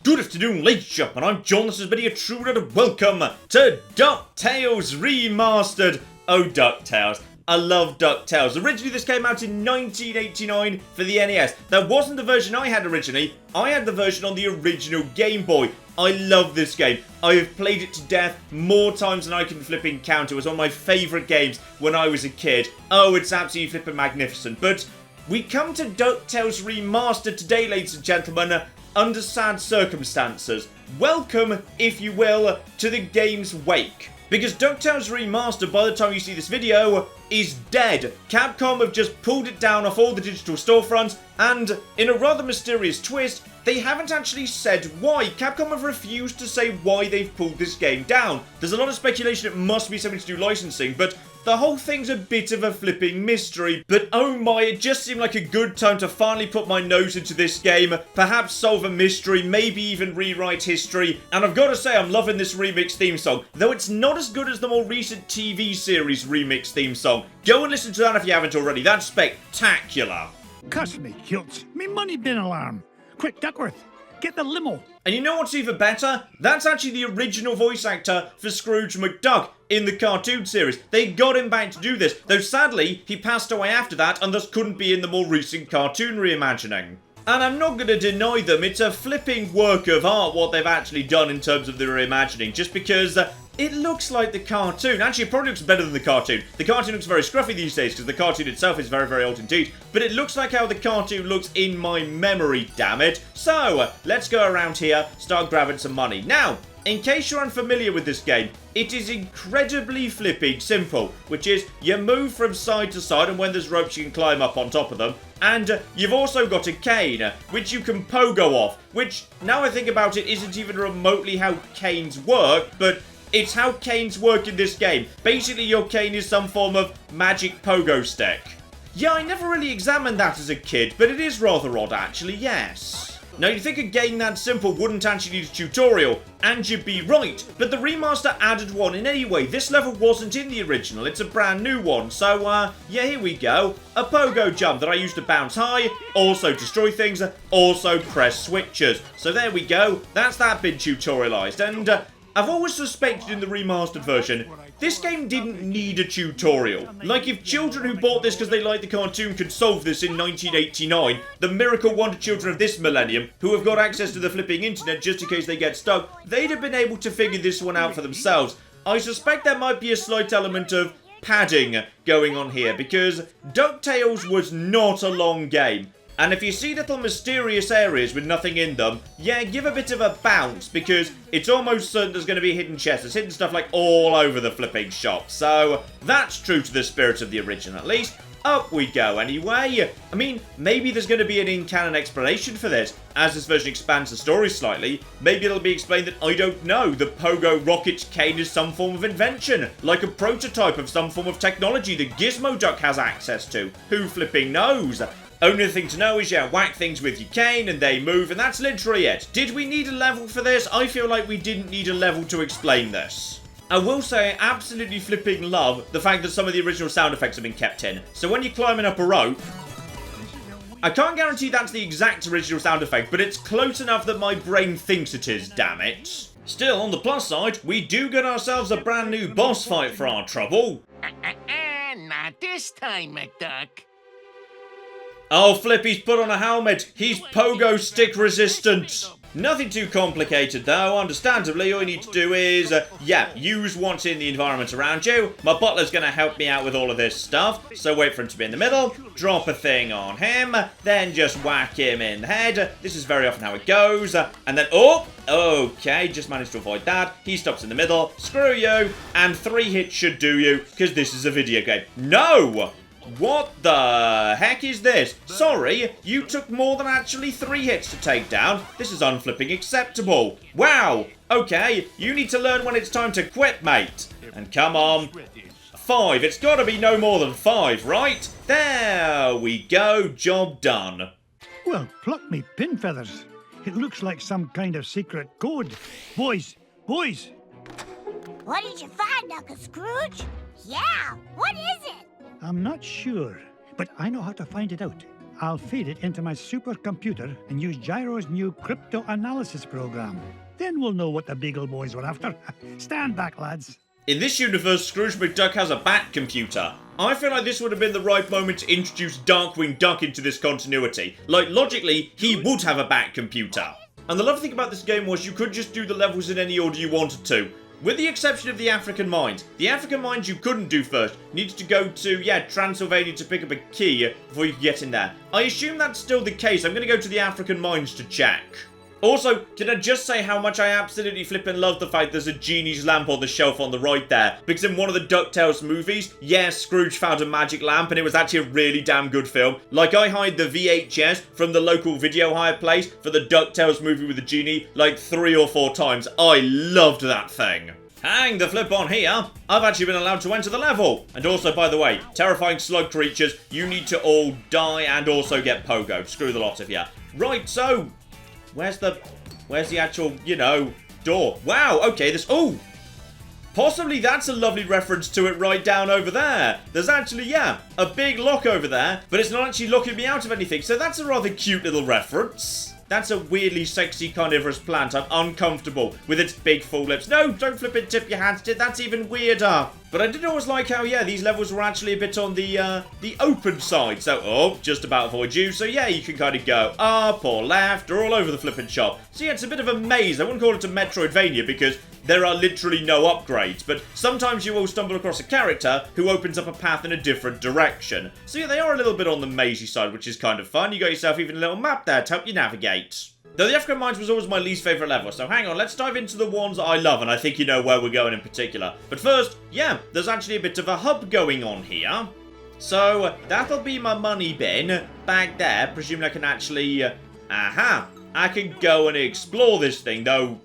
Good afternoon, ladies and gentlemen, I'm John, this is Video True, and welcome to DuckTales Remastered. Oh, DuckTales. I love DuckTales. Originally, this came out in 1989 for the NES. That wasn't the version I had originally. I had the version on the original Game Boy. I love this game. I have played it to death more times than I can flipping count. It was one of my favourite games when I was a kid. Oh, it's absolutely flipping magnificent. But we come to DuckTales Remastered today, ladies and gentlemen, under sad circumstances. Welcome, if you will, to the game's wake. Because DuckTales Remastered, by the time you see this video, is dead. Capcom have just pulled it down off all the digital storefronts, and in a rather mysterious twist, they haven't actually said why. Capcom have refused to say why they've pulled this game down. There's a lot of speculation it must be something to do licensing, but the whole thing's a bit of a flipping mystery. But oh my, it just seemed like a good time to finally put my nose into this game, perhaps solve a mystery, maybe even rewrite history. And I've got to say, I'm loving this remix theme song, though it's not as good as the more recent TV series remix theme song. Go and listen to that if you haven't already. That's spectacular. Cuss me, Kilts. Me money bin alarm. Quick, Duckworth, get the limo. And you know what's even better? That's actually the original voice actor for Scrooge McDuck in the cartoon series. They got him back to do this, though sadly, he passed away after that and thus couldn't be in the more recent cartoon reimagining. And I'm not going to deny them, it's a flipping work of art what they've actually done in terms of the reimagining, just because it looks like the cartoon. Actually, it probably looks better than the cartoon. The cartoon looks very scruffy these days because the cartoon itself is very, very old indeed. But it looks like how the cartoon looks in my memory, damn it. So, let's go around here, start grabbing some money. Now, in case you're unfamiliar with this game, it is incredibly flipping simple, which is you move from side to side, and when there's ropes you can climb up on top of them. And you've also got a cane, which you can pogo off, which, now I think about it, isn't even remotely how canes work, but it's how canes work in this game. Basically, your cane is some form of magic pogo stick. Yeah, I never really examined that as a kid, but it is rather odd actually, yes. Now, you'd think a game that simple wouldn't actually need a tutorial, and you'd be right, but the remaster added one in any way. This level wasn't in the original, it's a brand new one, so, yeah, here we go. A pogo jump that I used to bounce high, also destroy things, also press switches. So there we go, that's that bit tutorialized, and, I've always suspected in the remastered version, this game didn't need a tutorial. Like, if children who bought this because they liked the cartoon could solve this in 1989, the miracle wonder children of this millennium, who have got access to the flipping internet just in case they get stuck, they'd have been able to figure this one out for themselves. I suspect there might be a slight element of padding going on here, because DuckTales was not a long game. And if you see little mysterious areas with nothing in them, yeah, give a bit of a bounce, because it's almost certain there's going to be hidden chests. There's hidden stuff like all over the flipping shop. So that's true to the spirit of the original, at least. Up we go anyway. I mean, maybe there's going to be an in-canon explanation for this. As this version expands the story slightly, maybe it'll be explained that, I don't know, the Pogo Rocket cane is some form of invention, like a prototype of some form of technology that Gizmo Duck has access to. Who flipping knows? Only thing to know is you whack things with your cane and they move, and that's literally it. Did we need a level for this? I feel like we didn't need a level to explain this. I will say I absolutely flipping love the fact that some of the original sound effects have been kept in. So when you're climbing up a rope, I can't guarantee that's the exact original sound effect, but it's close enough that my brain thinks it is, damn it. Still, on the plus side, we do get ourselves a brand new boss fight for our trouble. Not this time, McDuck. Oh, Flippy's put on a helmet. He's pogo stick resistant. Nothing too complicated though, understandably. All you need to do is, use what's in the environment around you. My butler's going to help me out with all of this stuff. So wait for him to be in the middle, drop a thing on him, then just whack him in the head. This is very often how it goes. And then, oh, okay, just managed to avoid that. He stops in the middle, screw you, and 3 hits should do you, because this is a video game. No! What the heck is this? Sorry, you took more than actually 3 hits to take down. This is unflipping acceptable. Wow. Okay, you need to learn when it's time to quit, mate. And come on. 5. It's got to be no more than 5, right? There we go. Job done. Well, pluck me pin feathers. It looks like some kind of secret code. Boys, boys. What did you find, Uncle Scrooge? Yeah, what is it? I'm not sure, but I know how to find it out. I'll feed it into my supercomputer and use Gyro's new crypto analysis program. Then we'll know what the Beagle Boys were after. Stand back, lads. In this universe, Scrooge McDuck has a bat computer. I feel like this would have been the right moment to introduce Darkwing Duck into this continuity. Like, logically, he would have a bat computer. And the lovely thing about this game was you could just do the levels in any order you wanted to. With the exception of the African Mines. The African Mines you couldn't do first. You needed to go to, Transylvania to pick up a key before you could get in there. I assume that's still the case. I'm going to go to the African Mines to check. Also, can I just say how much I absolutely flippin' love the fact there's a genie's lamp on the shelf on the right there. Because in one of the DuckTales movies, yes, Scrooge found a magic lamp and it was actually a really damn good film. Like, I hired the VHS from the local video hire place for the DuckTales movie with the genie like 3 or 4 times. I loved that thing. Hang the flip on here. I've actually been allowed to enter the level. And also, by the way, terrifying slug creatures, you need to all die and also get pogoed. Screw the lot of you. Right, so... Where's the actual, door? Wow, okay, oh! Possibly that's a lovely reference to it right down over there. There's actually, a big lock over there, but it's not actually locking me out of anything, so that's a rather cute little reference. That's a weirdly sexy carnivorous plant. I'm uncomfortable with its big full lips. No, don't flip it, tip your hands to it. That's even weirder. But I did always like how, these levels were actually a bit on the open side. So, just about avoid you. So, you can kind of go up or left or all over the flippin' shop. So, it's a bit of a maze. I wouldn't call it a Metroidvania because there are literally no upgrades. But sometimes you will stumble across a character who opens up a path in a different direction. So, they are a little bit on the mazy side, which is kind of fun. You got yourself even a little map there to help you navigate. Though the African Mines was always my least favourite level, so hang on, let's dive into the ones that I love, and I think you know where we're going in particular. But first, there's actually a bit of a hub going on here. So, that'll be my money bin back there, presuming I can actually, I can go and explore this thing, though.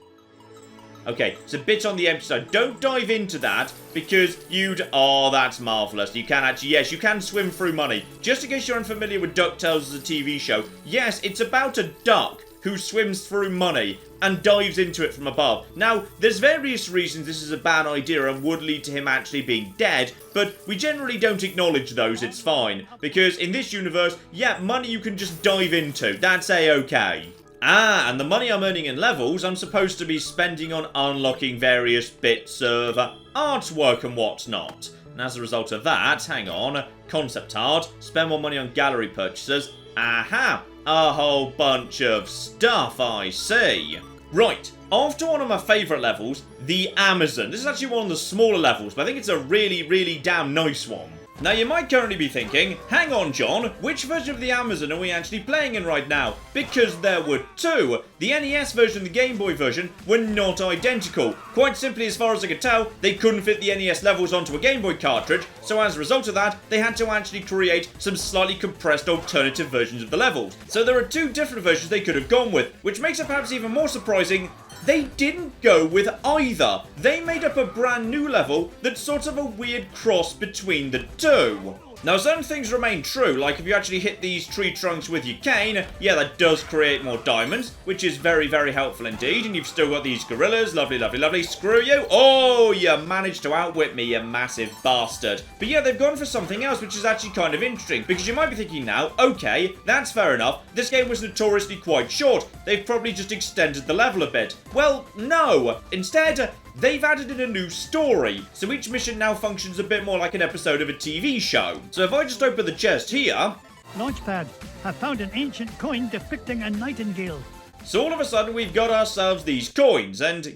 Okay, it's a bit on the empty side. Don't dive into that, because that's marvellous. You can actually, yes, you can swim through money. Just in case you're unfamiliar with DuckTales as a TV show, yes, it's about a duck who swims through money and dives into it from above. Now, there's various reasons this is a bad idea and would lead to him actually being dead, but we generally don't acknowledge those, it's fine. Because in this universe, money you can just dive into. That's a-okay. And the money I'm earning in levels, I'm supposed to be spending on unlocking various bits of artwork and whatnot. And as a result of that, hang on, concept art, spend more money on gallery purchases. A whole bunch of stuff, I see. Right, off to one of my favourite levels, the Amazon. This is actually one of the smaller levels, but I think it's a really, really damn nice one. Now, you might currently be thinking, hang on, John, which version of the Amazon are we actually playing in right now? Because there were 2. The NES version and the Game Boy version were not identical. Quite simply, as far as I could tell, they couldn't fit the NES levels onto a Game Boy cartridge, so as a result of that, they had to actually create some slightly compressed alternative versions of the levels. So there are 2 different versions they could have gone with, which makes it perhaps even more surprising. They didn't go with either. They made up a brand new level that's sort of a weird cross between the 2. Now, certain things remain true, like if you actually hit these tree trunks with your cane, that does create more diamonds, which is very, very helpful indeed, and you've still got these gorillas, lovely, lovely, lovely, screw you, oh, you managed to outwit me, you massive bastard. But they've gone for something else, which is actually kind of interesting, because you might be thinking now, okay, that's fair enough, this game was notoriously quite short, they've probably just extended the level a bit. Well, no, instead, they've added in a new story, so each mission now functions a bit more like an episode of a TV show. So if I just open the chest here... Launchpad, I found an ancient coin depicting a nightingale. So all of a sudden we've got ourselves these coins, and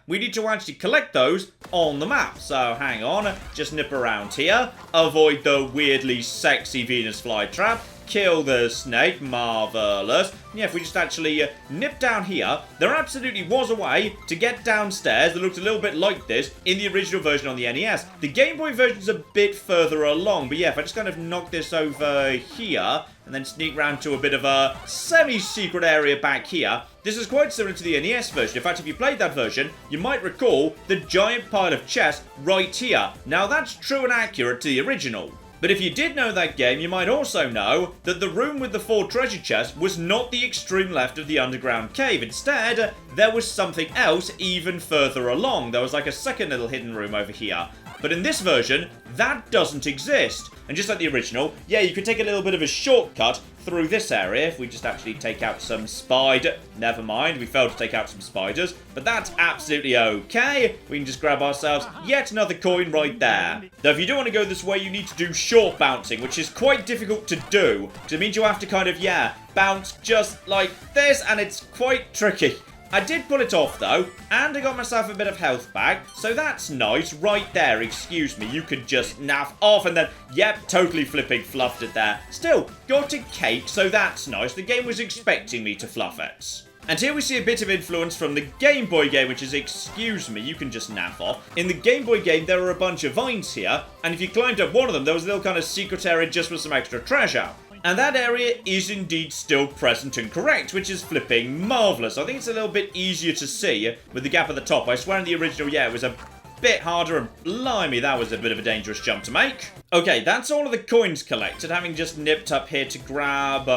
we need to actually collect those on the map. So hang on, just nip around here, avoid the weirdly sexy Venus flytrap, kill the snake, marvellous. If we just actually nip down here, there absolutely was a way to get downstairs that looked a little bit like this in the original version on the NES. The Game Boy version's a bit further along, but if I just kind of knock this over here, and then sneak round to a bit of a semi-secret area back here, this is quite similar to the NES version. In fact, if you played that version, you might recall the giant pile of chests right here. Now, that's true and accurate to the original. But if you did know that game, you might also know that the room with the 4 treasure chests was not the extreme left of the underground cave. Instead, there was something else even further along. There was like a second little hidden room over here. But in this version, that doesn't exist. And just like the original, yeah, you can take a little bit of a shortcut through this area if we just actually take out some spider. Never mind, we failed to take out some spiders, but that's absolutely okay. We can just grab ourselves yet another coin right there. Now, if you do want to go this way, you need to do short bouncing, which is quite difficult to do, because it means you have to kind of, yeah, bounce just like this, and it's quite tricky. I did pull it off though, and I got myself a bit of health back, so that's nice. Right there, excuse me, you could just naff off and then, yep, totally flipping fluffed it there. Still, got a cake, so that's nice. The game was expecting me to fluff it. And here we see a bit of influence from the Game Boy game, which is, excuse me, you can just naff off. In the Game Boy game, there are a bunch of vines here, and if you climbed up one of them, there was a little kind of secret area just with some extra treasure. And that area is indeed still present and correct, which is flipping marvellous. I think it's a little bit easier to see with the gap at the top. I swear in the original, yeah, it was a bit harder, and blimey, that was a bit of a dangerous jump to make. Okay, that's all of the coins collected, having just nipped up here to grab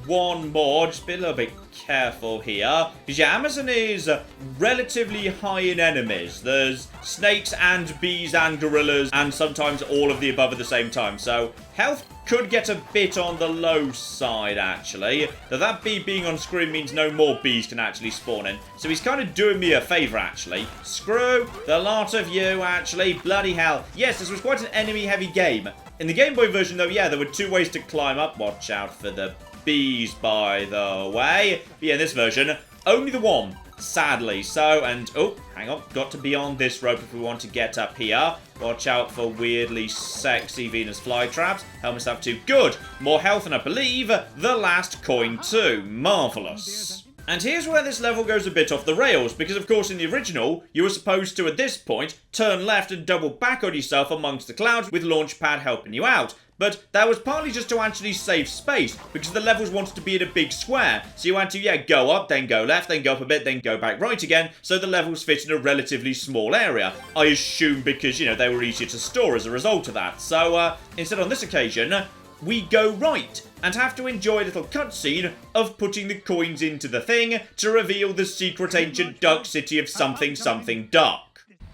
one more. Just be a little bit careful here, because yeah, Amazon is relatively high in enemies. There's snakes and bees and gorillas, and sometimes all of the above at the same time, so health could get a bit on the low side, actually. Though that bee being on screen means no more bees can actually spawn in. So he's kind of doing me a favour, actually. Screw the lot of you, actually. Bloody hell. Yes, this was quite an enemy-heavy game. In the Game Boy version, though, yeah, there were two ways to climb up. Watch out for the bees, by the way. But yeah, in this version, only the one. Sadly. So, and, oh, hang on. Got to be on this rope if we want to get up here. Watch out for weirdly sexy Venus flytraps. Help myself too. Good. More health, and I believe the last coin too. Marvellous. And here's where this level goes a bit off the rails, because of course in the original, you were supposed to, at this point, turn left and double back on yourself amongst the clouds with Launchpad helping you out. But that was partly just to actually save space, because the levels wanted to be in a big square. So you had to, yeah, go up, then go left, then go up a bit, then go back right again, so the levels fit in a relatively small area. I assume because, you know, they were easier to store as a result of that. So, instead on this occasion, we go right, and have to enjoy a little cutscene of putting the coins into the thing to reveal the secret ancient duck city of something something duck.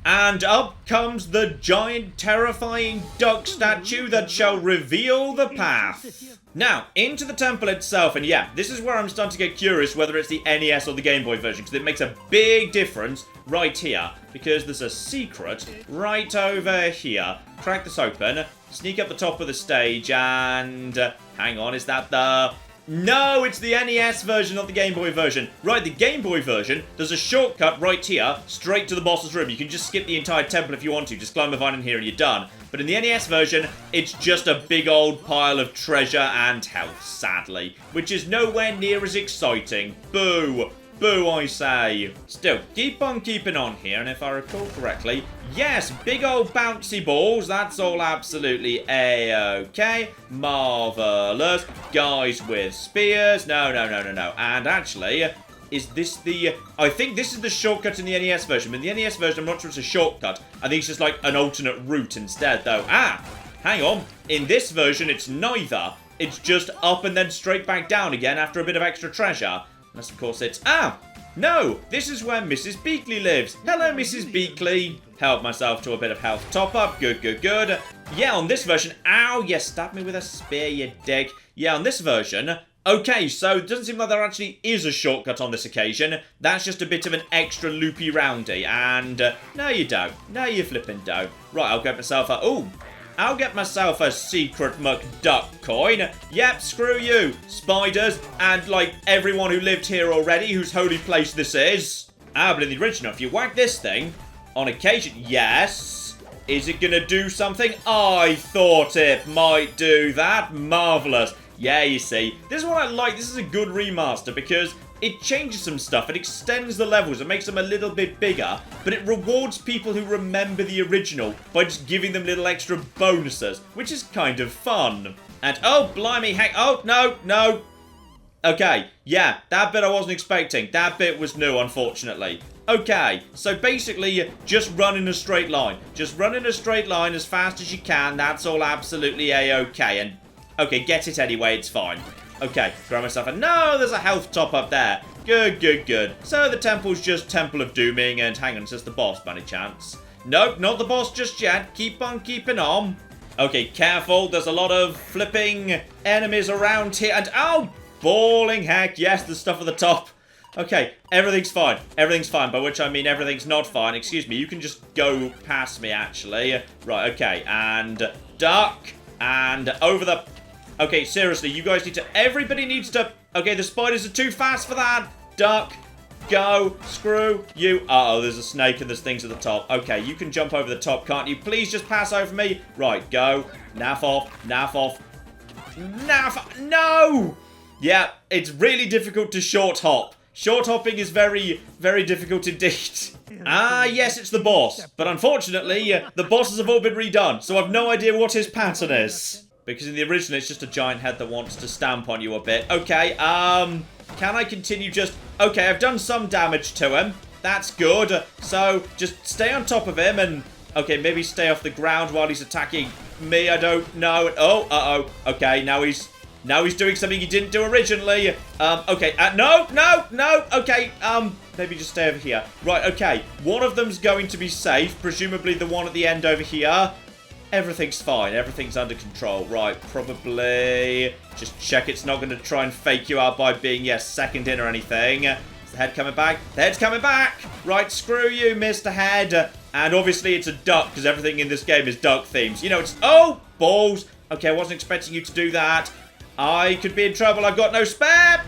And up comes the giant, terrifying duck statue that shall reveal the path. Now, into the temple itself, and yeah, this is where I'm starting to get curious whether it's the NES or the Game Boy version, because it makes a big difference right here, because there's a secret right over here. Crack this open, sneak up the top of the stage, and hang on, is that the... No, it's the NES version, not the Game Boy version. Right, the Game Boy version, there's a shortcut right here, straight to the boss's room. You can just skip the entire temple if you want to. Just climb a vine in here and you're done. But in the NES version, it's just a big old pile of treasure and health, sadly. Which is nowhere near as exciting. Boo. Boo, I say. Still, keep on keeping on here, and if I recall correctly, yes, big old bouncy balls, that's all absolutely A-okay. Marvellous. Guys with spears. No. And actually, is this the... I think this is the shortcut in the NES version, but in the NES version, I'm not sure it's a shortcut. I think it's just like an alternate route instead, though. Ah, hang on. In this version, it's neither. It's just up and then straight back down again after a bit of extra treasure. Unless, of course, it's... Ah! No! This is where Mrs. Beakley lives. Hello, Mrs. Beakley. Help myself to a bit of health top-up. Good. Yeah, on this version... Ow! Yes, stab me with a spear, you dick. Yeah, on this version... Okay, so it doesn't seem like there actually is a shortcut on this occasion. That's just a bit of an extra loopy roundy. And... no, you don't. No, you flippin' don't. Right, I'll get myself a... Ooh! I'll get myself a secret McDuck coin. Yep, screw you. Spiders, and like everyone who lived here already, whose holy place this is. Ah, but in the original, if you whack this thing, on occasion, yes. Is it gonna do something? I thought it might do that. Marvellous. Yeah, you see, this is what I like. This is a good remaster because it changes some stuff. It extends the levels. It makes them a little bit bigger, but it rewards people who remember the original by just giving them little extra bonuses, which is kind of fun. And, oh, blimey, heck, oh, no. Okay, yeah, that bit I wasn't expecting. That bit was new, unfortunately. Okay, so basically, just run in a straight line. Just run in a straight line as fast as you can. That's all absolutely A-okay. And, okay, get it anyway, it's fine. Okay, grab myself a... No, there's a health top up there. Good. So the temple's just Temple of Dooming, and hang on, it's just the boss, by any chance. Nope, not the boss just yet. Keep on keeping on. Okay, careful. There's a lot of flipping enemies around here. And, oh, balling heck. Yes, there's stuff at the top. Okay, everything's fine. Everything's fine, by which I mean everything's not fine. Excuse me, you can just go past me, actually. Right, okay, and duck, and over the... Okay, seriously, you guys need to... Everybody needs to... Okay, the spiders are too fast for that. Duck, go, screw you. Uh-oh, there's a snake and there's things at the top. Okay, you can jump over the top, can't you? Please just pass over me. Right, go. Naff off, naff off. Naff... No! Yeah, it's really difficult to short hop. Short hopping is very, very difficult indeed. Ah, yes, it's the boss. But unfortunately, the bosses have all been redone, so I've no idea what his pattern is. Because in the original, it's just a giant head that wants to stamp on you a bit. Okay, can I continue just... Okay, I've done some damage to him. That's good. So, just stay on top of him and... Okay, maybe stay off the ground while he's attacking me. I don't know. Oh, uh-oh. Okay, now he's doing something he didn't do originally. Okay, no, okay, maybe just stay over here. Right, okay, one of them's going to be safe, presumably the one at the end over here. Everything's fine, everything's under control. Right, probably just check it's not going to try and fake you out by being, yes, second in or anything. Is the head coming back? The head's coming back! Right, screw you, Mr. Head. And obviously it's a duck, because everything in this game is duck themes. You know, it's... Oh, balls! Okay, I wasn't expecting you to do that. I could be in trouble. I've got no spare.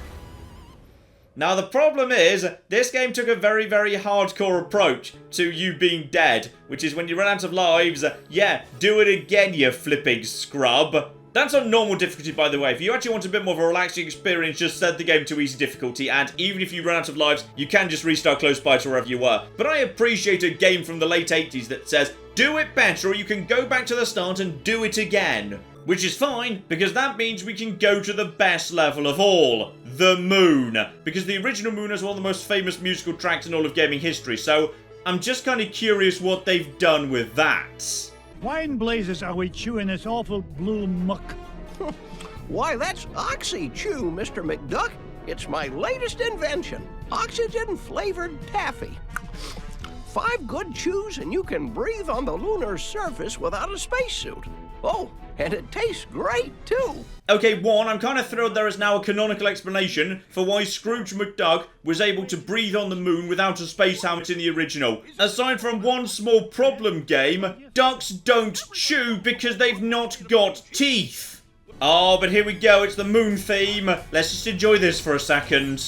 Now, the problem is, this game took a very, very hardcore approach to you being dead, which is when you run out of lives, yeah, do it again, you flipping scrub. That's on normal difficulty, by the way. If you actually want a bit more of a relaxing experience, just set the game to easy difficulty, and even if you run out of lives, you can just restart close by to wherever you were. But I appreciate a game from the late 80s that says, do it better, or you can go back to the start and do it again. Which is fine, because that means we can go to the best level of all, the moon. Because the original moon is one of the most famous musical tracks in all of gaming history, so I'm just kind of curious what they've done with that. Why in blazes are we chewing this awful blue muck? Why, that's Oxy Chew, Mr. McDuck. It's my latest invention, oxygen-flavored taffy. 5 good chews and you can breathe on the lunar surface without a spacesuit. Oh, and it tastes great, too. Okay, one, I'm kind of thrilled there is now a canonical explanation for why Scrooge McDuck was able to breathe on the moon without a space helmet in the original. Aside from one small problem, game, ducks don't chew because they've not got teeth. Oh, but here we go, it's the moon theme. Let's just enjoy this for a second.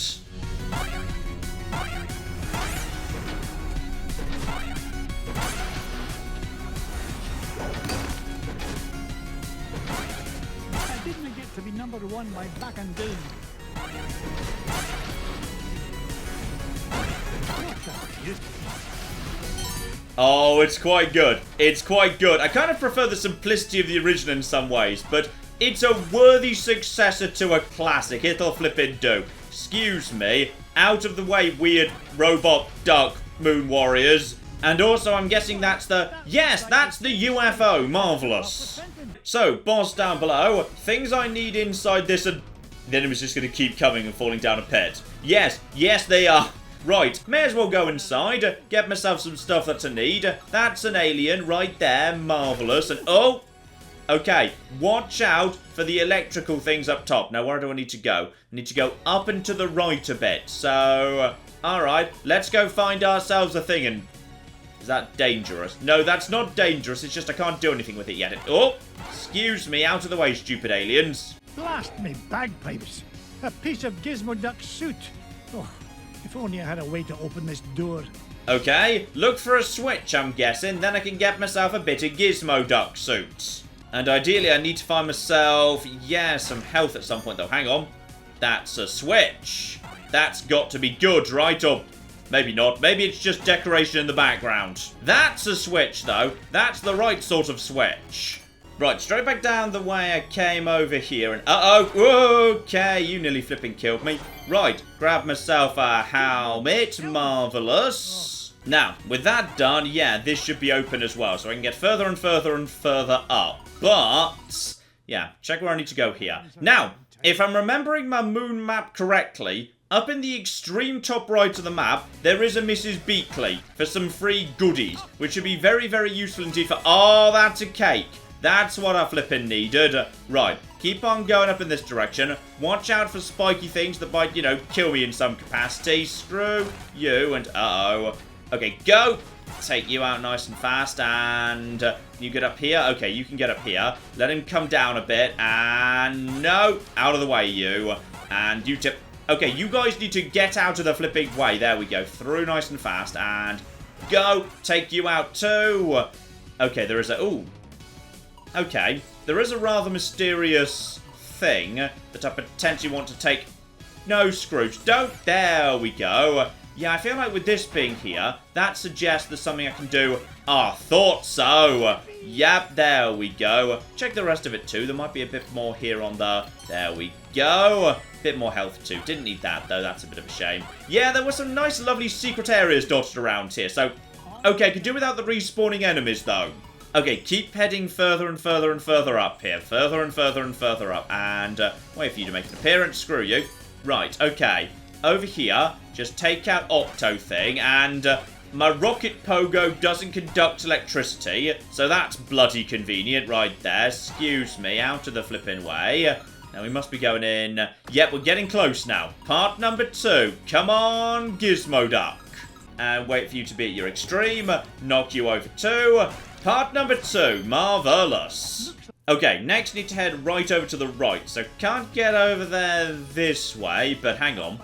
To be number one by back and doom. Oh, it's quite good. It's quite good. I kind of prefer the simplicity of the original in some ways, but it's a worthy successor to a classic. It'll flippin' do. Excuse me. Out of the way, weird robot duck moon warriors. And also, I'm guessing that's the... Yes, that's the UFO. Marvellous. So, boss down below. Things I need inside this and... The enemy's just going to keep coming and falling down a pit. Yes, yes they are. Right, may as well go inside. Get myself some stuff that's a need. That's an alien right there. Marvellous. And oh! Okay, watch out for the electrical things up top. Now, where do I need to go? I need to go up and to the right a bit. So, alright. Let's go find ourselves a thing and... Is that dangerous? No, that's not dangerous. It's just I can't do anything with it yet. Oh! Excuse me, out of the way, stupid aliens. Blast me bagpipes. A piece of Gizmo Duck's suit. Oh, if only I had a way to open this door. Okay, look for a switch, I'm guessing. Then I can get myself a bit of Gizmo Duck suit. And ideally, I need to find myself, yeah, some health at some point, though. Hang on. That's a switch. That's got to be good, right? Or maybe not. Maybe it's just decoration in the background. That's a switch, though. That's the right sort of switch. Right, straight back down the way I came over here, and uh-oh, okay, you nearly flipping killed me. Right, grab myself a helmet, marvellous. Now, with that done, yeah, this should be open as well, so I can get further and further and further up. But, yeah, check where I need to go here. Now, if I'm remembering my moon map correctly, up in the extreme top right of the map, there is a Mrs. Beakley for some free goodies, which should be very, very useful indeed for... Oh, that's a cake. That's what I flipping needed. Right, keep on going up in this direction. Watch out for spiky things that might, you know, kill me in some capacity. Screw you and uh-oh. Okay, go. Take you out nice and fast, and you get up here. Okay, you can get up here. Let him come down a bit, and no, out of the way, you. And you tip. Okay, you guys need to get out of the flipping way. There we go. Through nice and fast, and go. Take you out too. Okay, there is a... Ooh. Okay, there is a rather mysterious thing that I potentially want to take... No, Scrooge, don't. There we go. Yeah, I feel like with this being here, that suggests there's something I can do. Ah, thought so. Yep, there we go. Check the rest of it too. There might be a bit more here on the... There we go. Bit more health too. Didn't need that though. That's a bit of a shame. Yeah, there were some nice, lovely secret areas dotted around here. So, okay, could do without the respawning enemies though. Okay, keep heading further and further and further up here. Further and further and further up. And wait for you to make an appearance. Screw you. Right, okay. Over here, just take out Octo thing, and my rocket pogo doesn't conduct electricity, so that's bloody convenient right there. Excuse me, out of the flipping way. Now we must be going in. Yep, we're getting close now. Part number 2. Come on, Gizmo Duck. And wait for you to be at your extreme. Knock you over too. Part number 2. Marvelous. Okay, next need to head right over to the right. So can't get over there this way, but hang on.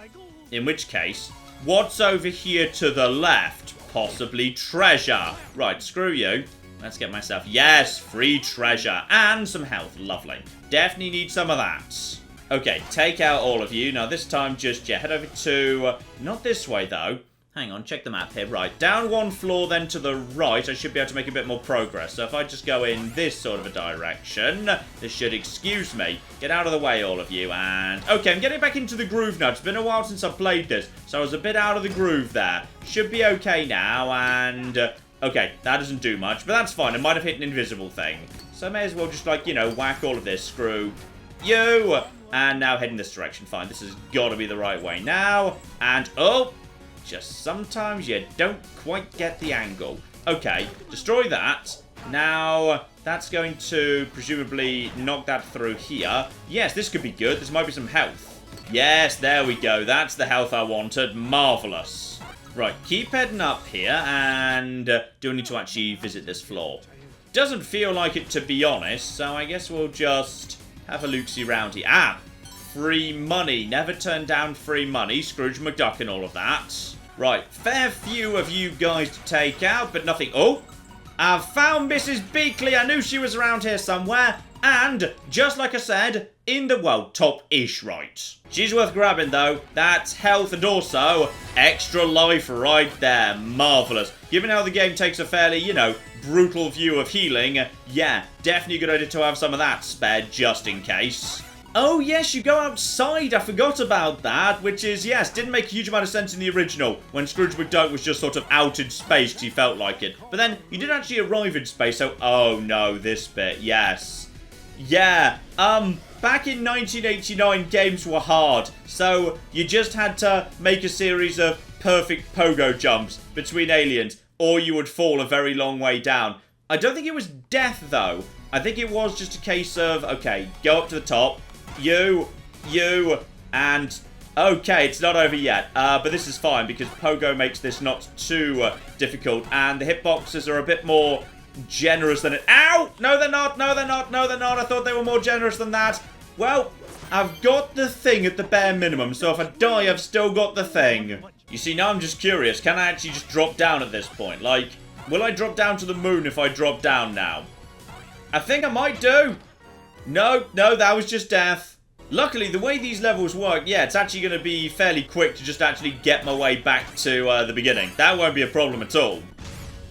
In which case, what's over here to the left? Possibly treasure. Right, screw you. Let's get myself... Yes, free treasure. And some health. Lovely. Definitely need some of that. Okay, take out all of you. Now this time just, yeah, head over to... not this way, though. Hang on, check the map here. Right, down one floor, then to the right. I should be able to make a bit more progress. So if I just go in this sort of a direction, this should excuse me. Get out of the way, all of you. And, okay, I'm getting back into the groove now. It's been a while since I've played this, so I was a bit out of the groove there. Should be okay now, and, okay, that doesn't do much, but that's fine. I might have hit an invisible thing. So I may as well just, like, you know, whack all of this. Screw you. And now head in this direction. Fine, this has got to be the right way now. And, oh... Just sometimes you don't quite get the angle. Okay, destroy that. Now, that's going to presumably knock that through here. Yes, this could be good. This might be some health. Yes, there we go. That's the health I wanted. Marvelous. Right, keep heading up here, and do I need to actually visit this floor? Doesn't feel like it, to be honest, so I guess we'll just have a look-see round here. Ah! Free money. Never turn down free money. Scrooge McDuck and all of that. Right. Fair few of you guys to take out, but nothing... Oh! I've found Mrs. Beakley. I knew she was around here somewhere. And, just like I said, in the, well, top-ish right. She's worth grabbing, though. That's health and also extra life right there. Marvellous. Given how the game takes a fairly, you know, brutal view of healing, yeah, definitely a good idea to have some of that spared just in case. Oh, yes, you go outside. I forgot about that, which is, yes, didn't make a huge amount of sense in the original, when Scrooge McDuck was just sort of out in space because he felt like it. But then, you did actually arrive in space, so, oh, no, this bit, yes. Yeah, back in 1989, games were hard, so you just had to make a series of perfect pogo jumps between aliens, or you would fall a very long way down. I don't think it was death, though. I think it was just a case of, okay, go up to the top. You, and... Okay, it's not over yet, but this is fine because Pogo makes this not too difficult, and the hitboxes are a bit more generous than it... Ow! No, they're not, no, they're not, no, they're not. I thought they were more generous than that. Well, I've got the thing at the bare minimum, so if I die, I've still got the thing. You see, now I'm just curious, can I actually just drop down at this point? Like, will I drop down to the moon if I drop down now? I think I might do. No, that was just death. Luckily, the way these levels work, yeah, it's actually going to be fairly quick to just actually get my way back to the beginning. That won't be a problem at all.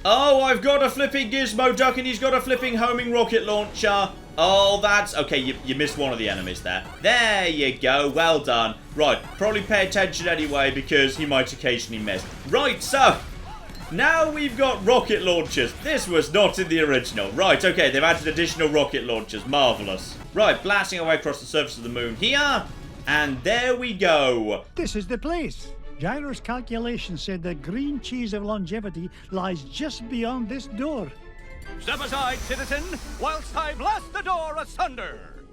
Oh, I've got a flipping Gizmo Duck and he's got a flipping homing rocket launcher. Oh, that's... Okay, you missed one of the enemies there. There you go. Well done. Right, probably pay attention anyway because he might occasionally miss. Right, so... Now we've got rocket launchers. This was not in the original. Right, okay, they've added additional rocket launchers. Marvellous. Right, blasting our way across the surface of the moon here. And there we go. This is the place. Gyro's calculations said the green cheese of longevity lies just beyond this door. Step aside, citizen, whilst I blast the door asunder.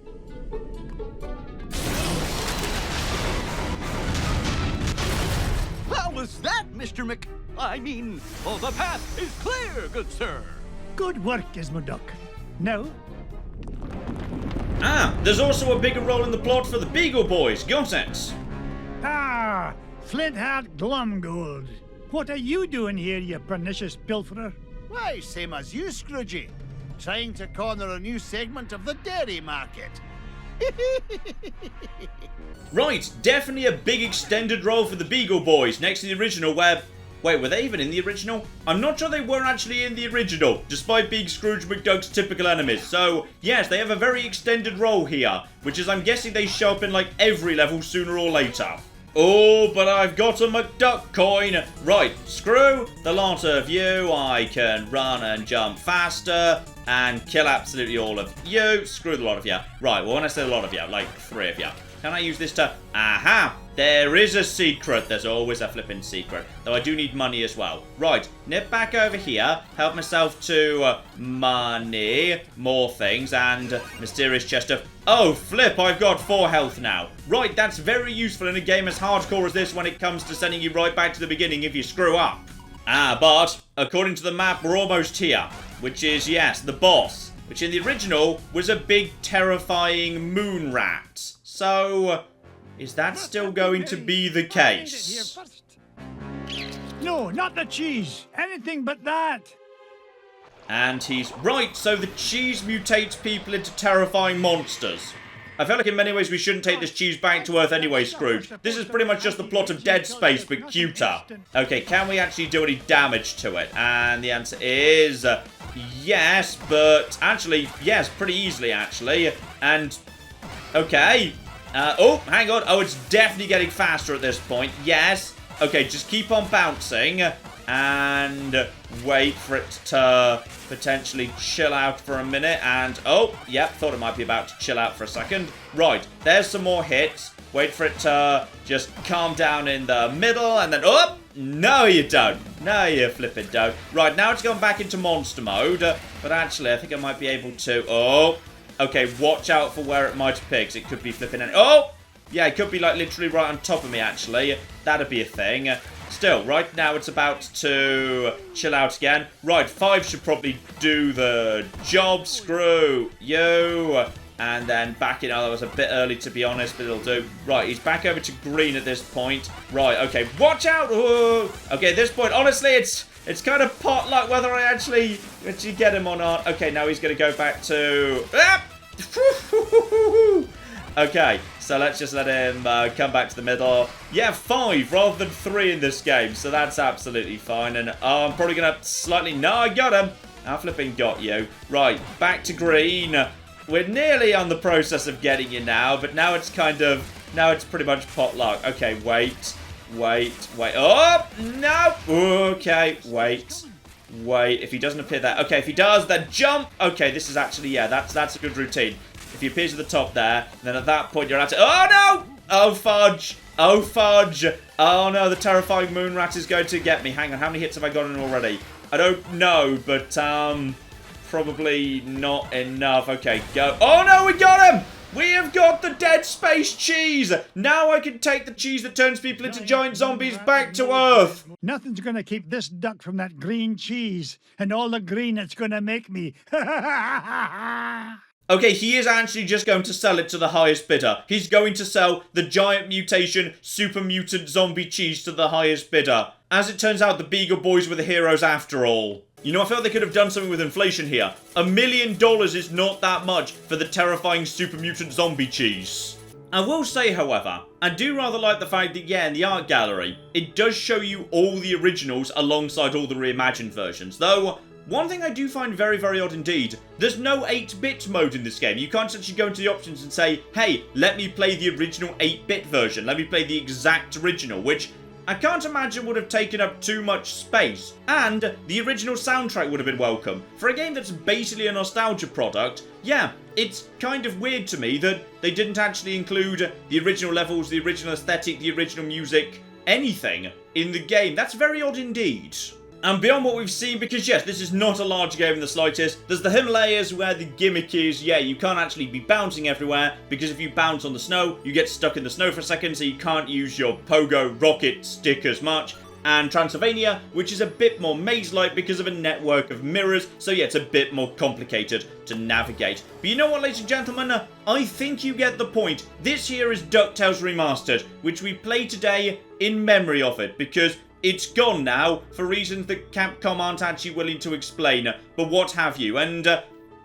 How was that, Mr. Mc... oh, the path is clear, good sir. Good work, Gizmo Duck. Now, There's also a bigger role in the plot for the Beagle Boys. Got it? Flintheart Glumgold. What are you doing here, you pernicious pilferer? Why, same as you, Scroogey. Trying to corner a new segment of the dairy market. Right, definitely a big extended role for the Beagle Boys next to the original where... Wait, were they even in the original? I'm not sure they were actually in the original, despite being Scrooge McDuck's typical enemies. So, yes, they have a very extended role here, which is I'm guessing they show up in like every level sooner or later. Oh, but I've got a McDuck coin. Right, screw the lot of you. I can run and jump faster and kill absolutely all of you. Screw the lot of you. Right, well, when I say a lot of you, like 3 of you. Can I use this to... Aha! There is a secret. There's always a flipping secret. Though I do need money as well. Right, nip back over here. Help myself to money, more things, and mysterious chest of... Oh, flip, I've got 4 health now. Right, that's very useful in a game as hardcore as this when it comes to sending you right back to the beginning if you screw up. But according to the map, we're almost here. Which is, yes, the boss. Which in the original was a big, terrifying moon rat. So, is that still going to be the case? No, not the cheese. Anything but that. And he's right, so the cheese mutates people into terrifying monsters. I feel like in many ways we shouldn't take this cheese back to Earth anyway, Scrooge. This is pretty much just the plot of Dead Space, but cuter. Okay, can we actually do any damage to it? And the answer is yes, but actually, yes, pretty easily, actually. And, okay. Oh, hang on. Oh, it's definitely getting faster at this point. Yes. Okay, just keep on bouncing. And wait for it to potentially chill out for a minute. And, oh, yep, thought it might be about to chill out for a second. Right, there's some more hits. Wait for it to just calm down in the middle. And then, oh, no you don't. No you flipping don't. Right, now it's gone back into monster mode. But actually, I think I might be able to, oh... Okay, watch out for where it might pick. It could be flipping in. Oh! Yeah, it could be like literally right on top of me, actually. That'd be a thing. Still, right now it's about to chill out again. Right, 5 should probably do the job. Screw you. And then back in. Oh, that was a bit early to be honest, but it'll do. Right, he's back over to green at this point. Right, okay, watch out. Ooh. Okay, at this point, honestly, it's kind of pot luck whether I actually get him or not. Okay, now he's going to go back to... Okay, so let's just let him come back to the middle. Yeah, 5 rather than 3 in this game, so that's absolutely fine. And I'm probably going to slightly... No, I got him. I flipping got you. Right, back to green. We're nearly on the process of getting you now, but now it's kind of... Now it's pretty much pot luck. Okay, wait. Oh, no. Okay, wait. If he doesn't appear there. Okay, if he does, then jump. Okay, this is actually, yeah, that's a good routine. If he appears at the top there, then at that point you're at it. Oh, no. Oh, fudge. Oh, fudge. Oh, no, the terrifying moon rat is going to get me. Hang on, how many hits have I gotten already? I don't know, but, probably not enough. Okay, go. Oh, no, we got him. We have got the Dead Space cheese! Now I can take the cheese that turns people into giant zombies back to Earth! Nothing's gonna keep this duck from that green cheese and all the green it's gonna make me. Okay, he is actually just going to sell it to the highest bidder. He's going to sell the giant mutation super mutant zombie cheese to the highest bidder. As it turns out, the Beagle Boys were the heroes after all. You know, I felt they could have done something with inflation here. $1 million is not that much for the terrifying super mutant zombie cheese. I will say, however, I do rather like the fact that, yeah, in the art gallery, it does show you all the originals alongside all the reimagined versions. Though, one thing I do find very, very odd indeed, there's no 8-bit mode in this game. You can't actually go into the options and say, hey, let me play the original 8-bit version. Let me play the exact original, which... I can't imagine would have taken up too much space, and the original soundtrack would have been welcome. For a game that's basically a nostalgia product, yeah, it's kind of weird to me that they didn't actually include the original levels, the original aesthetic, the original music, anything in the game. That's very odd indeed. And beyond what we've seen, because yes, this is not a large game in the slightest, there's the Himalayas where the gimmick is, yeah, you can't actually be bouncing everywhere, because if you bounce on the snow, you get stuck in the snow for a second, so you can't use your pogo rocket stick as much. And Transylvania, which is a bit more maze-like because of a network of mirrors, so yeah, it's a bit more complicated to navigate. But you know what, ladies and gentlemen, I think you get the point. This here is DuckTales Remastered, which we play today in memory of it, because it's gone now, for reasons that Capcom aren't actually willing to explain, but what have you. And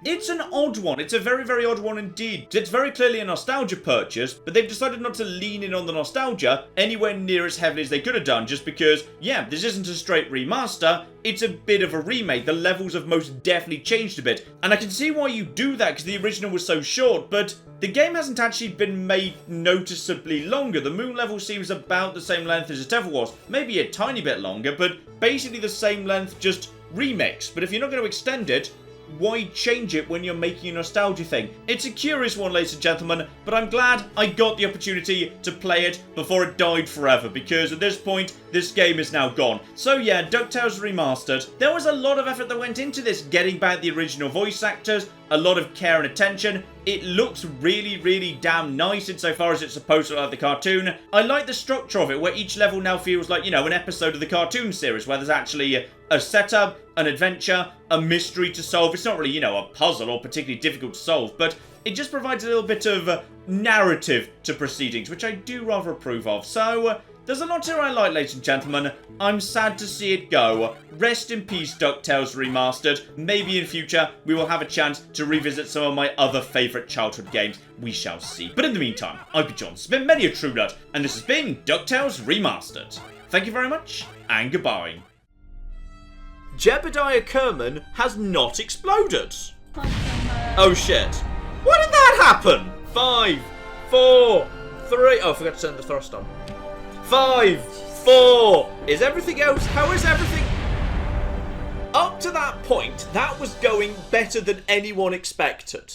it's an odd one. It's a very, very odd one indeed. It's very clearly a nostalgia purchase, but they've decided not to lean in on the nostalgia anywhere near as heavily as they could have done, just because, yeah, this isn't a straight remaster, it's a bit of a remake. The levels have most definitely changed a bit, and I can see why you do that, because the original was so short, but the game hasn't actually been made noticeably longer. The moon level seems about the same length as it ever was. Maybe a tiny bit longer, but basically the same length, just remixed. But if you're not going to extend it, why change it when you're making a nostalgia thing? It's a curious one, ladies and gentlemen, but I'm glad I got the opportunity to play it before it died forever, because at this point, this game is now gone. So yeah, DuckTales Remastered. There was a lot of effort that went into this, getting back the original voice actors, a lot of care and attention. It looks really, really damn nice insofar as it's supposed to look like the cartoon. I like the structure of it, where each level now feels like, you know, an episode of the cartoon series, where there's actually a setup, an adventure, a mystery to solve. It's not really, you know, a puzzle or particularly difficult to solve, but it just provides a little bit of narrative to proceedings, which I do rather approve of. So, there's a lot here I like, ladies and gentlemen. I'm sad to see it go. Rest in peace, DuckTales Remastered. Maybe in future, we will have a chance to revisit some of my other favourite childhood games. We shall see. But in the meantime, I've been John, been many a true nut, and this has been DuckTales Remastered. Thank you very much, and goodbye. Jebediah Kerman has not exploded. Oh shit. Why did that happen? 5, 4, 3... Oh, I forgot to turn the thrust on. 5, 4... Is everything else... How is everything... Up to that point, that was going better than anyone expected.